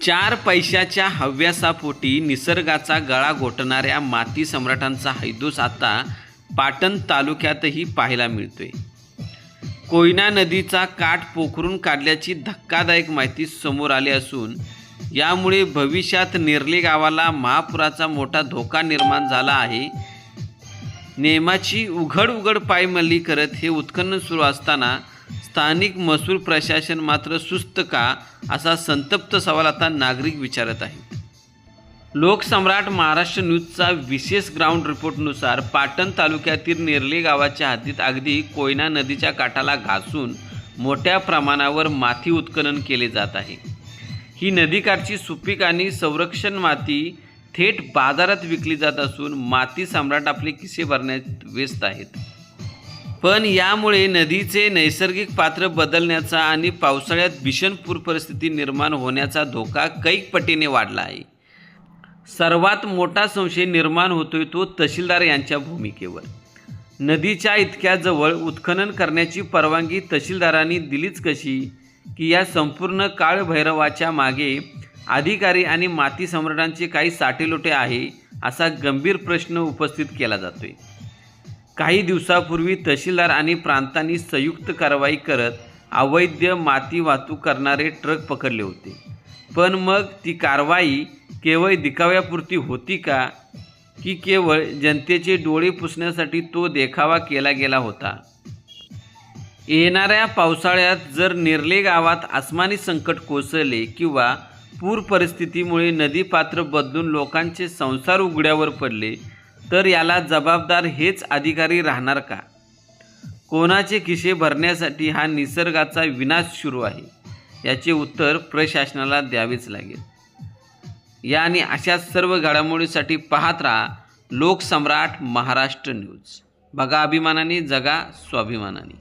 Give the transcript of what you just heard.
चार पैशाच्या हव्यासापोटी निसर्गाचा गळा घोटणाऱ्या माती सम्राटांचा हैदोस आता पाटण तालुक्यातही पाहायला मिळतोय। कोयना नदीचा काठ पोखरून काढल्याची धक्कादायक माहिती समोर आली असून यामुळे भविष्यात नेरले गावाला महापुराचा मोठा धोका निर्माण झाला आहे। नेमाची उघड पायमल्ली करत हे उत्खनन सुरू असताना स्थानिक महसूल प्रशासन मात्र सुस्त का, असा संतप्त सवाल आता नागरिक विचारत आहेत। लोकसम्राट महाराष्ट्र न्यूजचा विशेष ग्राउंड रिपोर्टनुसार पाटण तालुक्यातील नेरले गावाच्या हद्दीत अगदी कोयना नदीच्या काठाला घासून मोठ्या प्रमाणावर माती उत्खनन केले जात आहे। ही नदीकाठची सुपीक आणि संरक्षण माती थेट बाजारात विकली जात असून माती सम्राट आपले खिसे भरण्यात व्यस्त आहेत। पण यामुळे नदीचे नैसर्गिक पात्र बदलण्याचा आणि पावसाळ्यात भीषण पूर परिस्थिती निर्माण होण्याचा धोका कैक पटीने वाढला आहे। सर्वात मोठा संशय निर्माण होतोय तो तहसीलदार यांच्या भूमिकेवर। नदीच्या इतक्या जवळ उत्खनन करण्याची परवानगी तहसीलदारांनी दिलीच कशी की या संपूर्ण काळभैरवाच्या मागे अधिकारी आणि माती सम्राटांचे काही साटेलोटे आहे, असा गंभीर प्रश्न उपस्थित केला जातोय। काही दिवसापूर्वी तहसीलदार आणि प्रांतांनी संयुक्त कारवाई करत अवैध माती वाहतूक करणारे ट्रक पकडले होते। पण मग ती कारवाई केवळ दिखाव्यापुरती होती का, की केवळ जनतेचे डोळे पुसण्यासाठी तो देखावा केला गेला होता? येणाऱ्या पावसाळ्यात जर नेरले गावात आसमानी संकट कोसळले किंवा पूर परिस्थितीमुळे नदी पात्र बदलून लोकांचे संसार उघड्यावर पडले तर याला जबाबदार हेच अधिकारी राहणार का? कोणाचे खिसे भरण्यासाठी हा निसर्गाचा विनाश सुरू आहे, याचे उत्तर प्रशासनाला द्यावेच लागेल। या आणि अशा सर्व घडामोडींसाठी पाहत राहा लोकसम्राट महाराष्ट्र न्यूज। बघा अभिमानाने, जगा स्वाभिमानाने।